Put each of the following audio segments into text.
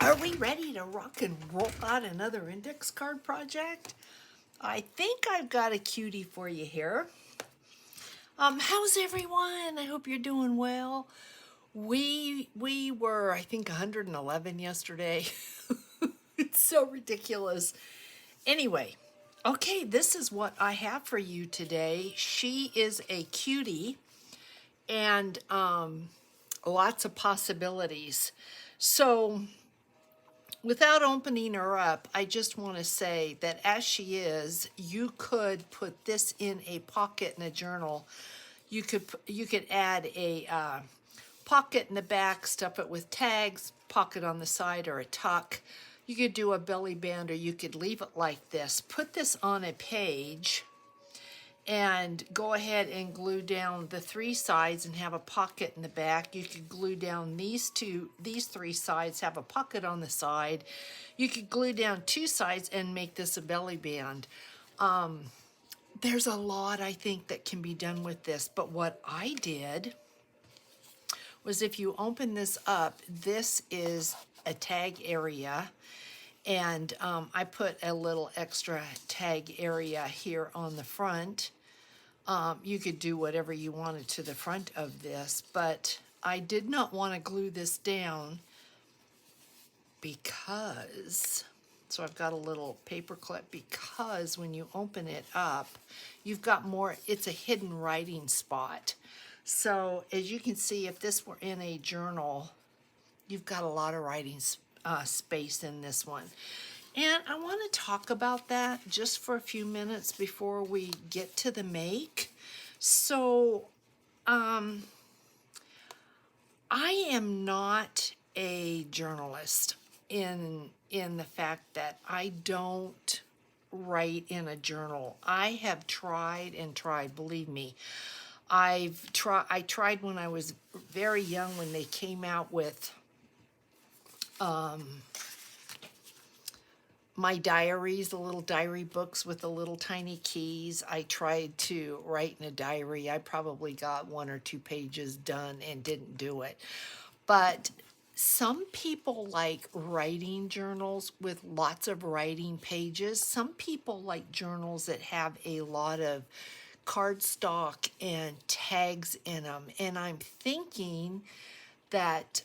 Are we ready to rock and roll out another index card project? I think I've got a cutie for you here. How's everyone? I hope you're doing well. We were, I think, 111 yesterday. It's so ridiculous. Anyway, okay, this is what I have for you today. She is a cutie, and lots of possibilities. So, without opening her up, I just want to say that as she is, you could put this in a pocket in a journal. You could add a pocket in the back, stuff it with tags, pocket on the side, or a tuck. You could do a belly band, or you could leave it like this. Put this on a page and go ahead and glue down the three sides and have a pocket in the back. You could glue down these three sides, have a pocket on the side. You could glue down two sides and make this a belly band. There's a lot, I think, that can be done with this, but what I did was, if you open this up, this is a tag area, and I put a little extra tag area here on the front. You could do whatever you wanted to the front of this, but I did not want to glue this down because, so I've got a little paper clip, because when you open it up, you've got more, it's a hidden writing spot. So as you can see, if this were in a journal, you've got a lot of writing space in this one. And I want to talk about that just for a few minutes before we get to the make. So, I am not a journalist in the fact that I don't write in a journal. I have tried and tried, believe me. I tried when I was very young, when they came out with my diaries, the little diary books with the little tiny keys. I tried to write in a diary. I probably got 1 or 2 pages done and didn't do it. But some people like writing journals with lots of writing pages. Some people like journals that have a lot of cardstock and tags in them. And I'm thinking that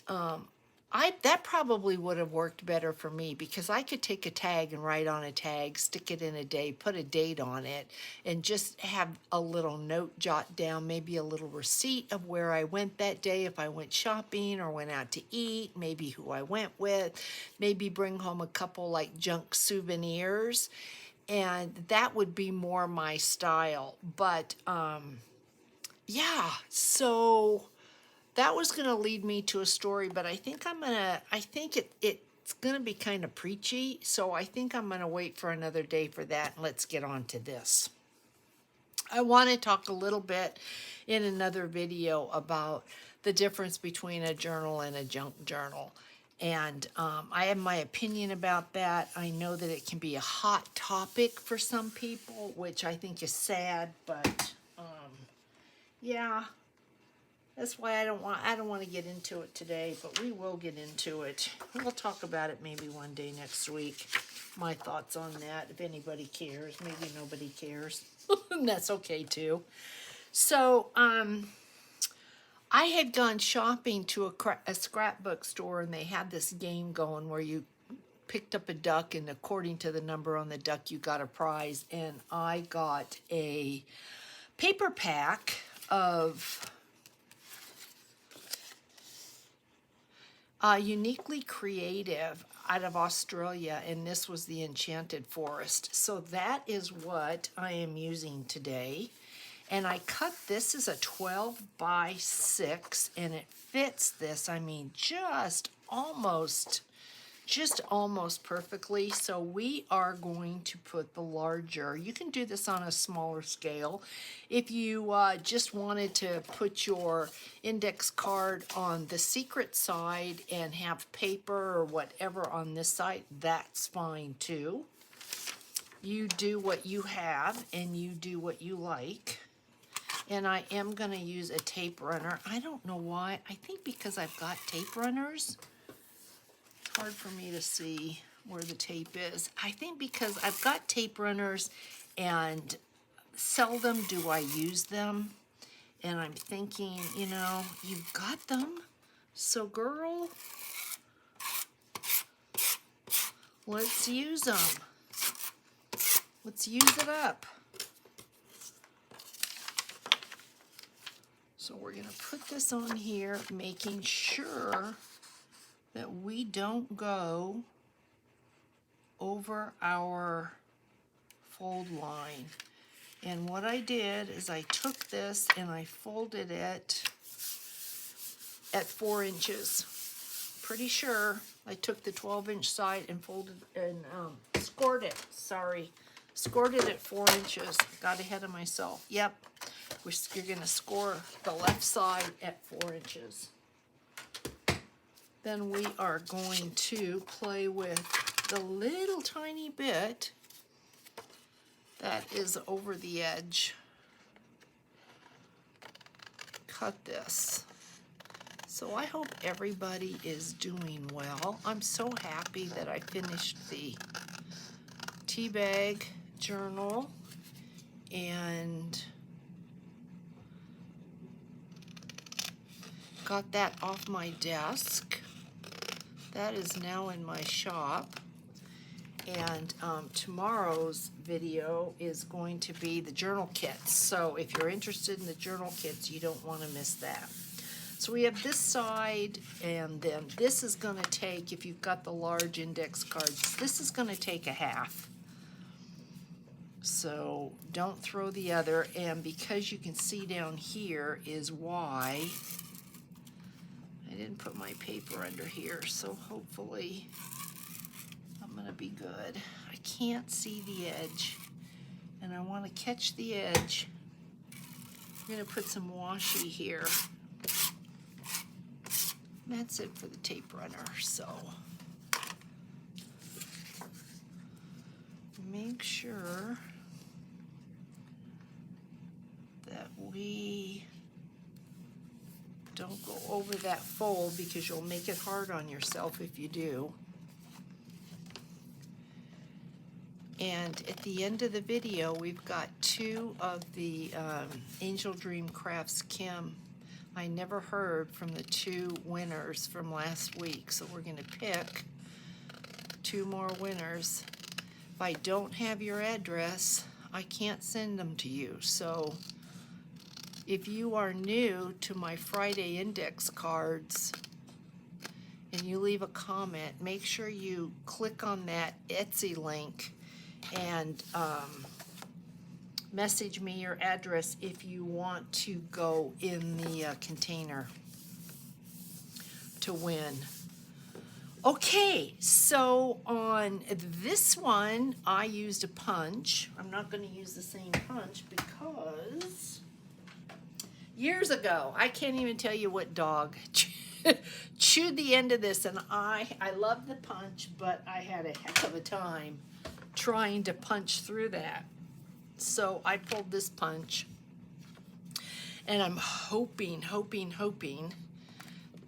that probably would have worked better for me, because I could take a tag and write on a tag, stick it in a day, put a date on it, and just have a little note jot down, maybe a little receipt of where I went that day, if I went shopping or went out to eat, maybe who I went with, maybe bring home a couple like junk souvenirs, and that would be more my style. But yeah, so that was going to lead me to a story, but I think it's going to be kind of preachy, so I think I'm going to wait for another day for that, and let's get on to this. I want to talk a little bit in another video about the difference between a journal and a junk journal. And I have my opinion about that. I know that it can be a hot topic for some people, which I think is sad, but yeah. That's why I don't want to get into it today, but we will get into it. We'll talk about it maybe one day next week. My thoughts on that, if anybody cares. Maybe nobody cares. And that's okay too. So, I had gone shopping to a scrapbook store, and they had this game going where you picked up a duck, and according to the number on the duck, you got a prize. And I got a paper pack of Uniquely Creative out of Australia, and this was the Enchanted Forest. So that is what I am using today. And I cut this as a 12 by 6, and it fits this, I mean, just almost perfectly. So we are going to put the larger, you can do this on a smaller scale. If you just wanted to put your index card on the secret side and have paper or whatever on this side, that's fine too. You do what you have and you do what you like. And I am going to use a tape runner. I don't know why. I think because I've got tape runners. hard for me to see where the tape is. I think because I've got tape runners and seldom do I use them. And I'm thinking, you know, you've got them. So girl, let's use them. Let's use it up. So we're gonna put this on here, making sure that we don't go over our fold line. And what I did is I took this and I folded it at 4 inches. Pretty sure I took the 12-inch side and folded and scored it. Sorry, scored it at 4 inches. Got ahead of myself. Yep, you're gonna score the left side at 4 inches. Then we are going to play with the little tiny bit that is over the edge. Cut this. So I hope everybody is doing well. I'm so happy that I finished the tea bag journal and got that off my desk. That is now in my shop. And tomorrow's video is going to be the journal kits. So if you're interested in the journal kits, you don't want to miss that. So we have this side, and then this is going to take, if you've got the large index cards, this is going to take a half. So don't throw the other. And because you can see down here is why I didn't put my paper under here. So hopefully I'm gonna be good. I can't see the edge, and I want to catch the edge. I'm gonna put some washi here. That's it for the tape runner. So make sure that we don't go over that fold, because you'll make it hard on yourself if you do. And at the end of the video, we've got 2 of the Angel Dream Crafts Kim. I never heard from the 2 winners from last week, so we're going to pick 2 more winners. If I don't have your address, I can't send them to you. So if you are new to my Friday index cards and you leave a comment, make sure you click on that Etsy link and message me your address if you want to go in the container to win. Okay, so on this one, I used a punch. I'm not going to use the same punch because years ago, I can't even tell you what dog chewed the end of this, and I love the punch, but I had a heck of a time trying to punch through that. So I pulled this punch, and I'm hoping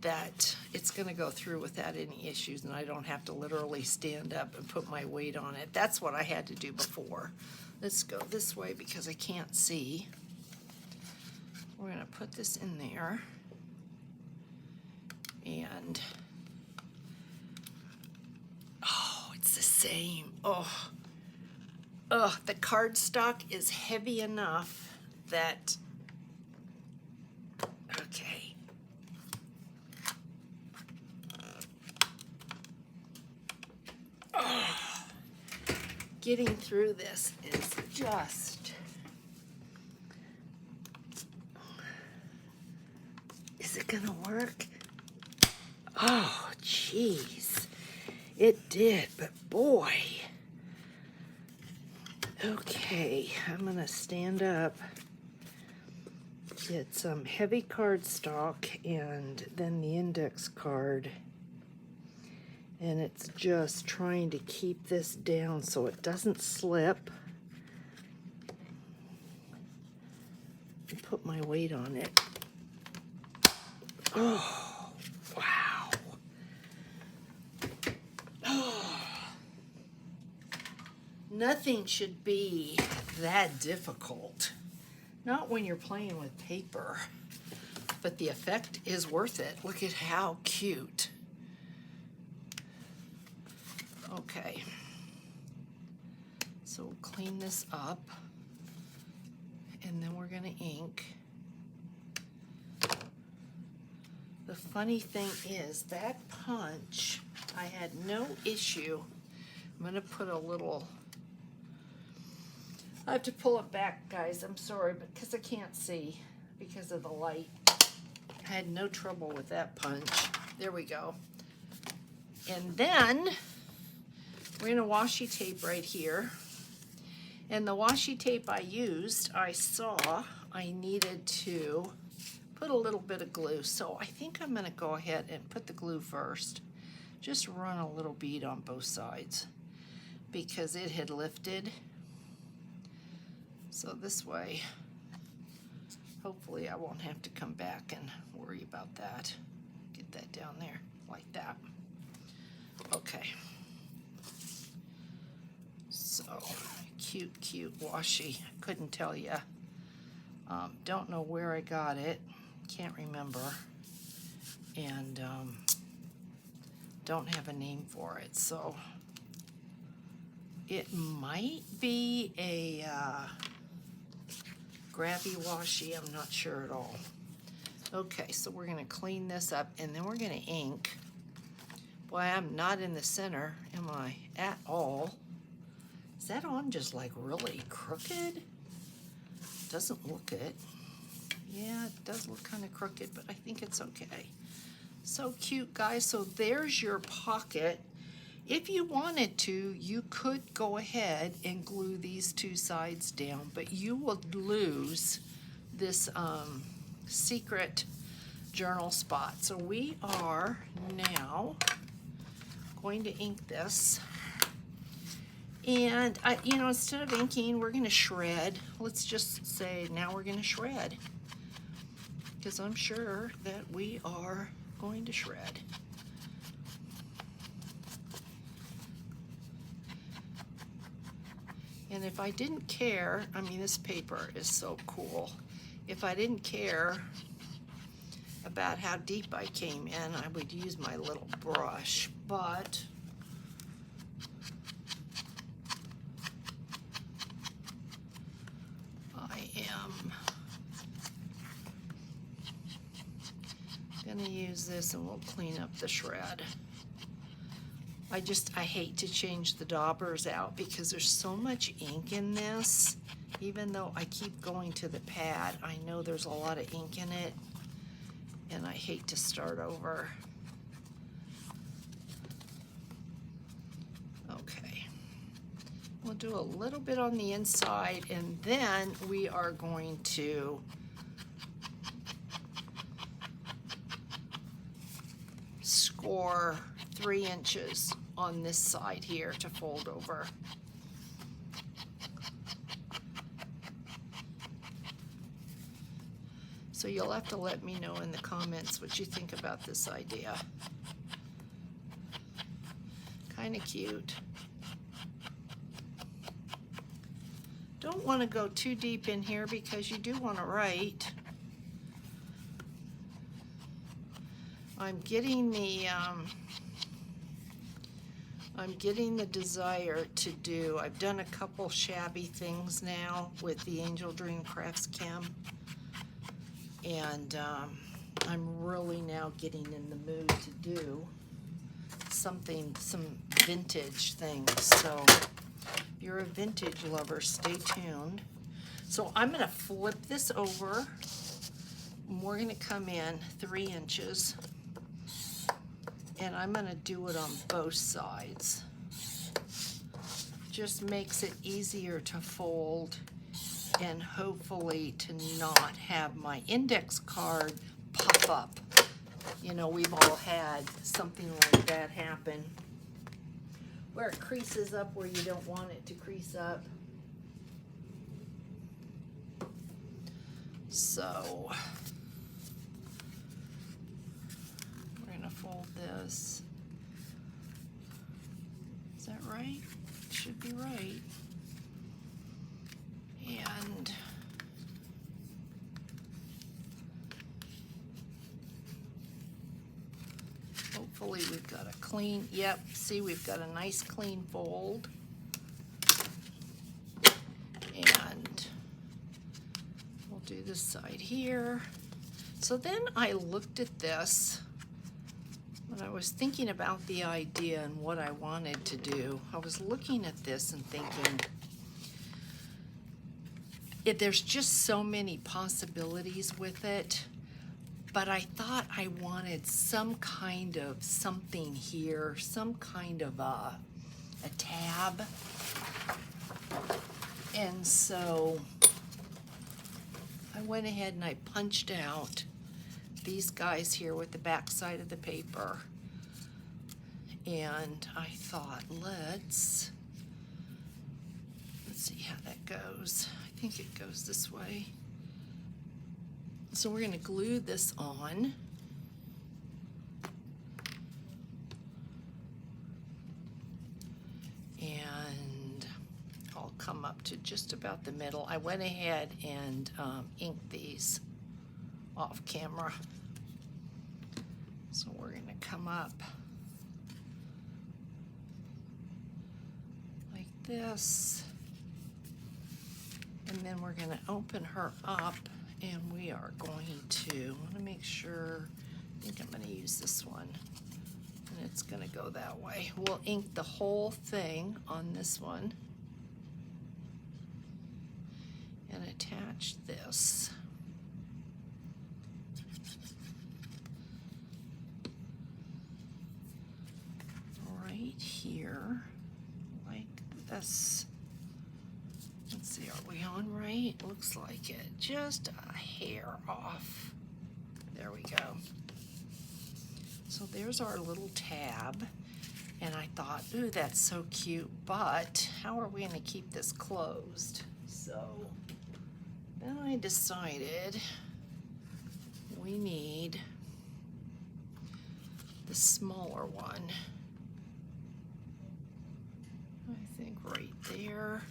that it's going to go through without any issues, and I don't have to literally stand up and put my weight on it. That's what I had to do before. Let's go this way because I can't see. We're going to put this in there, and oh, it's the same. The cardstock is heavy enough that, okay. Getting through this is just, is it gonna work? Oh, jeez. It did, but boy. Okay, I'm gonna stand up, get some heavy cardstock and then the index card, and it's just trying to keep this down so it doesn't slip, and put my weight on it. Oh, wow. Nothing should be that difficult. Not when you're playing with paper. But the effect is worth it. Look at how cute. Okay. So we'll clean this up. And then we're going to ink. The funny thing is that punch, I had no issue. I'm going to put a little, I have to pull it back, guys. I'm sorry, but because I can't see because of the light. I had no trouble with that punch. There we go. And then we're going to washi tape right here. And the washi tape I used, I saw I needed to put a little bit of glue. So I think I'm going to go ahead and put the glue first. Just run a little bead on both sides because it had lifted. So this way, hopefully I won't have to come back and worry about that. Get that down there like that. Okay. So cute, cute washi. Couldn't tell you. Don't know where I got it. Can't remember. And don't have a name for it. So it might be a grabby washi. I'm not sure at all. Okay, so we're going to clean this up and then we're going to ink. Boy, I'm not in the center, am I, at all? Is that on just like really crooked? Doesn't look it. Yeah, it does look kind of crooked, but I think it's okay. So cute, guys. So there's your pocket. If you wanted to, you could go ahead and glue these two sides down, but you will lose this secret journal spot. So we are now going to ink this. And, you know, instead of inking, we're going to shred. Let's just say now we're going to shred. Because I'm sure that we are going to shred. And if I didn't care, I mean, this paper is so cool. If I didn't care about how deep I came in, I would use my little brush. But I am going to use this and we'll clean up the shred. I hate to change the daubers out because there's so much ink in this. Even though I keep going to the pad, I know there's a lot of ink in it and I hate to start over. Okay, we'll do a little bit on the inside and then we are going to score 3 inches on this side here to fold over. So you'll have to let me know in the comments what you think about this idea. Kind of cute. Don't want to go too deep in here because you do want to write. I'm getting the desire to do, I've done a couple shabby things now with the Angel Dream Crafts Chem, and I'm really now getting in the mood to do some vintage things. So if you're a vintage lover, stay tuned. So I'm going to flip this over, and we're going to come in 3 inches. And I'm going to do it on both sides. Just makes it easier to fold and hopefully to not have my index card pop up. You know, we've all had something like that happen where it creases up where you don't want it to crease up. So fold this. Is that right? Should be right. hopefully we've got a clean, yep, see, we've got a nice clean fold. And we'll do this side here. So then I looked at this, when I was thinking about the idea and what I wanted to do. I was looking at this and thinking, there's just so many possibilities with it, but I thought I wanted some kind of something here, some kind of a tab. And so I went ahead and I punched out these guys here with the back side of the paper. And I thought, let's see how that goes. I think it goes this way. So we're going to glue this on. And I'll come up to just about the middle. I went ahead and inked these off camera. So we're going to come up like this. And then we're going to open her up, and we are going to, I want to make sure, I think I'm going to use this one. And it's going to go that way. We'll ink the whole thing on this one and attach this. Right here, like this. Let's see, are we on right? Looks like it. Just a hair off. There we go. So there's our little tab. And I thought, ooh, that's so cute, but how are we going to keep this closed? So then I decided we need the smaller one. I think right there.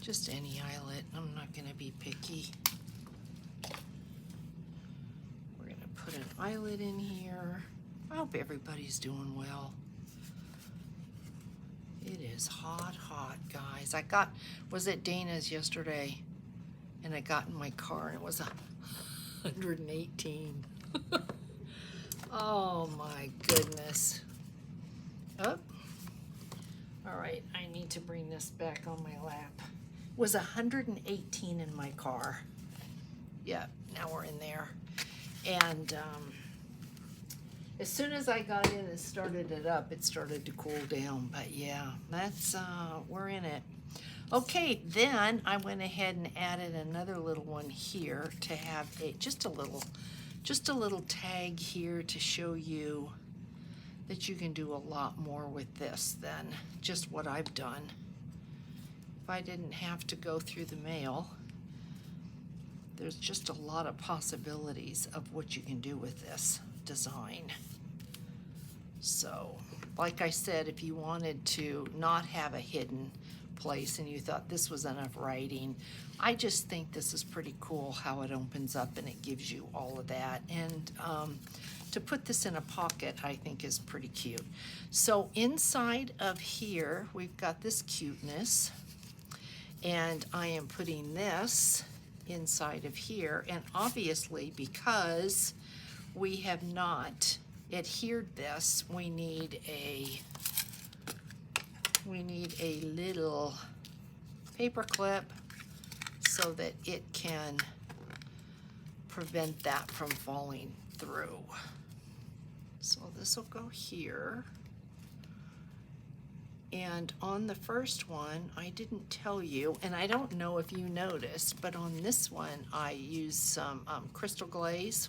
Just any eyelet. I'm not going to be picky. We're going to put an eyelet in here. I hope everybody's doing well. It is hot, hot, guys. Was at Dana's yesterday, and I got in my car, and it was 118. Oh my goodness. Oh. All right, I need to bring this back on my lap. It was 118 in my car. Yeah, now we're in there. And as soon as I got in and started it up, it started to cool down. But yeah, that's, we're in it. Okay, then I went ahead and added another little one here to have just a little tag here to show you that you can do a lot more with this than just what I've done. If I didn't have to go through the mail, there's just a lot of possibilities of what you can do with this design. So, like I said, if you wanted to not have a hidden place and you thought this was enough writing, I just think this is pretty cool how it opens up and it gives you all of that. And to put this in a pocket, I think is pretty cute. So inside of here, we've got this cuteness, and I am putting this inside of here. And obviously, because we have not adhered this, we need a little paper clip so that it can prevent that from falling through. So this will go here. And on the first one, I didn't tell you, and I don't know if you noticed, but on this one, I used some crystal glaze.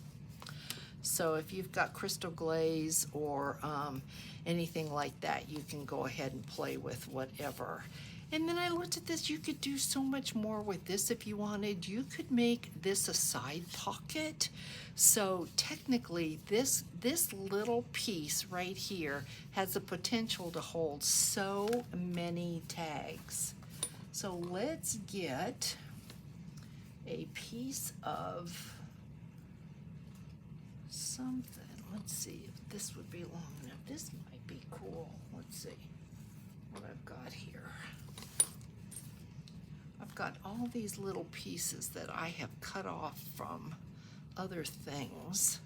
So if you've got crystal glaze or anything like that, you can go ahead and play with whatever. And then I looked at this, you could do so much more with this if you wanted. You could make this a side pocket. So technically this little piece right here has the potential to hold so many tags. So let's get a piece of something. Let's see if this would be long enough. This might be cool. Let's see what I've got here. I've got all these little pieces that I have cut off from other things,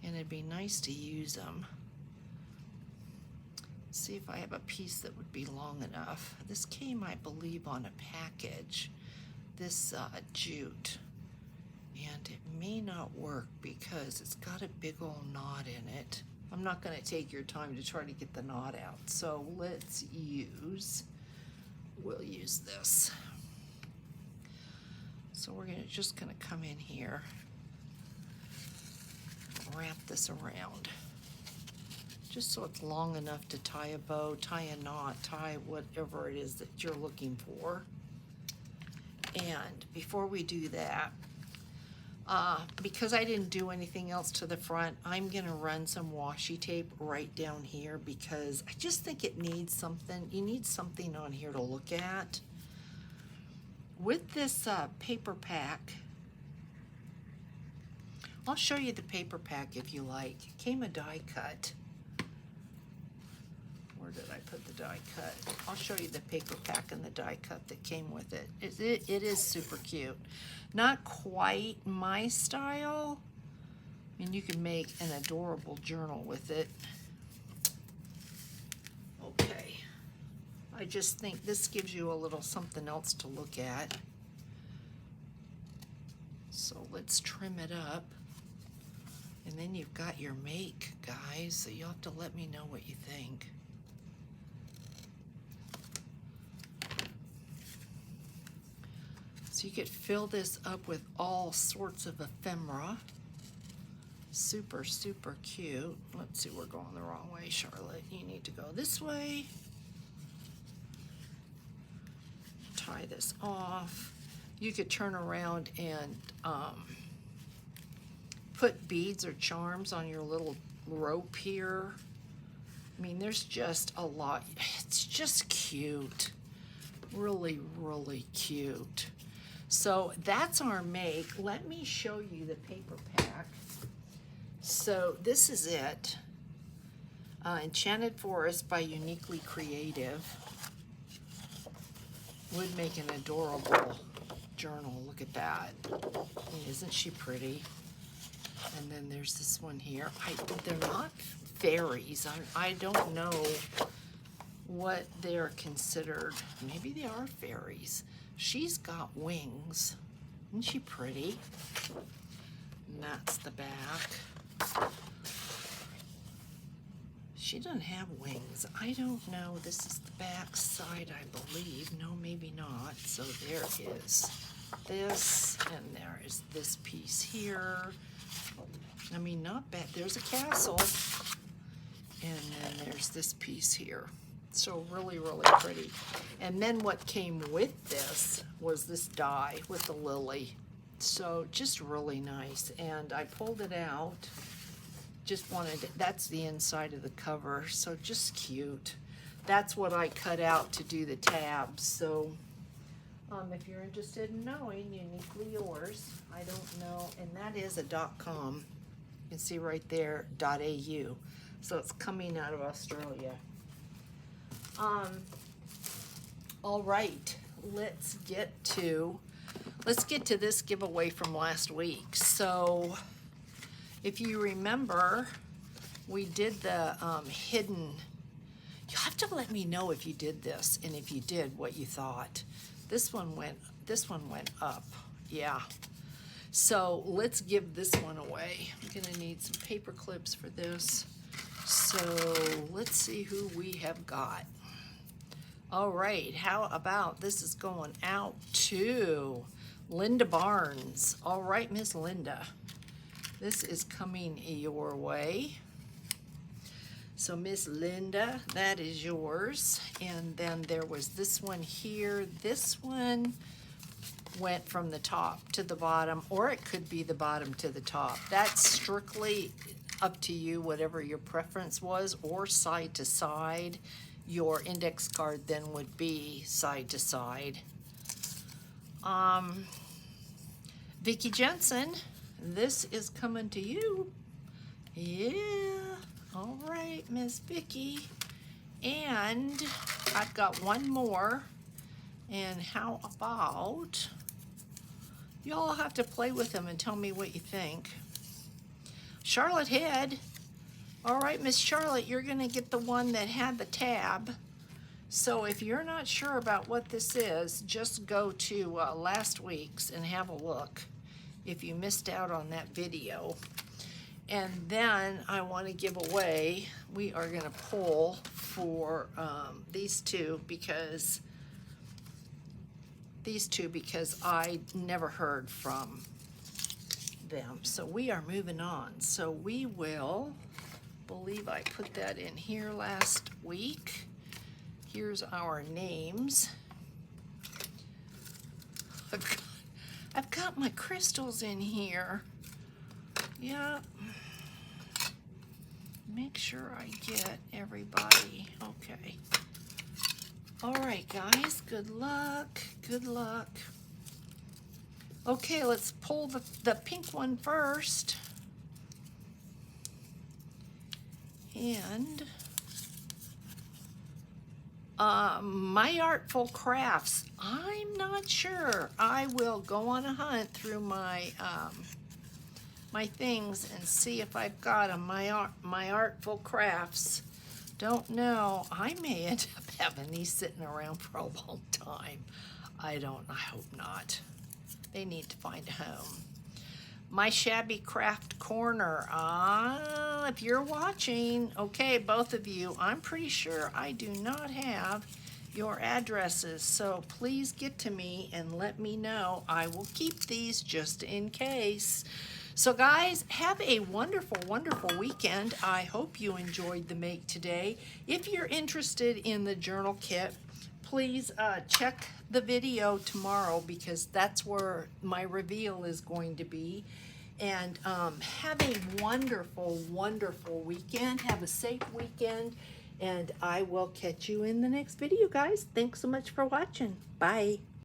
and it'd be nice to use them. See if I have a piece that would be long enough. This came, I believe, on a package, this jute, and it may not work because it's got a big old knot in it. I'm not going to take your time to try to get the knot out, so we'll use this. So we're just going to come in here, wrap this around, just so it's long enough to tie a bow, tie a knot, tie whatever it is that you're looking for. And before we do that, because I didn't do anything else to the front, I'm gonna run some washi tape right down here because I just think it needs something. You need something on here to look at. With this paper pack, I'll show you the paper pack if you like. It came a die cut. Where did I put the die cut? I'll show you the paper pack and the die cut that came with it. It is super cute. Not quite my style. I mean, you can make an adorable journal with it. Okay. I just think this gives you a little something else to look at. So let's trim it up. And then you've got your make, guys. So you'll have to let me know what you think. So you could fill this up with all sorts of ephemera. Super, super cute. Let's see, we're going the wrong way, Charlotte. You need to go this way. Tie this off. You could turn around and put beads or charms on your little rope here. I mean, there's just a lot. It's just cute. Really, really cute. So that's our make. Let me show you the paper pack. So this is it. Enchanted Forest by Uniquely Creative. Would make an adorable journal. Look at that. Isn't she pretty? And then there's this one here. They're not fairies. I don't know what they're considered. Maybe they are fairies. She's got wings. Isn't she pretty? And that's the back. She doesn't have wings. I don't know. This is the back side, I believe. No, maybe not. So there is this, and there is this piece here. I mean, not bad. There's a castle. And then there's this piece here. So really, really pretty. And then what came with this was this die with the lily. So just really nice. And I pulled it out. Just wanted to, that's the inside of the cover. So just cute. That's what I cut out to do the tabs. So if you're interested in knowing, Uniquely Yours, I don't know. And that is a .com. You can see right there, .au. So it's coming out of Australia. All right, let's get to this giveaway from last week. So if you remember, we did the hidden. You have to let me know if you did this, and if you did, what you thought. This one went up. Yeah. So let's give this one away. I'm gonna need some paper clips for this. So let's see who we have got. All right, how about this is going out to Linda Barnes. All right, Miss Linda, this is coming your way. So Miss Linda, that is yours. And then there was this one here. This one went from the top to the bottom, or it could be the bottom to the top. That's strictly up to you, whatever your preference was, or side to side. Your index card then would be side to side. Vicki Jensen, this is coming to you. Yeah, all right, Miss Vicki. And I've got one more. And how about y'all have to play with them and tell me what you think. Charlotte Head. All right, Miss Charlotte, you're going to get the one that had the tab. So if you're not sure about what this is, just go to last week's and have a look if you missed out on that video. And then I want to give away, we are going to pull for these two because I never heard from them. So we are moving on. So we will, believe I put that in here last week. Here's our names. I've got my crystals in here. Yeah. Make sure I get everybody. Okay. All right, guys. Good luck. Good luck. Okay, let's pull the pink one first. And My Artful Crafts. I'm not sure. I will go on a hunt through my my things and see if I've got them. My Artful Crafts. Don't know. I may end up having these sitting around for a long time. I hope not. They need to find a home. My Shabby Craft Corner. If you're watching, okay, both of you, I'm pretty sure I do not have your addresses, so please get to me and let me know. I will keep these just in case. So guys, have a wonderful, wonderful weekend. I hope you enjoyed the make today. If you're interested in the journal kit, please check the video tomorrow because that's where my reveal is going to be. And have a wonderful, wonderful weekend. Have a safe weekend. And I will catch you in the next video, guys. Thanks so much for watching. Bye.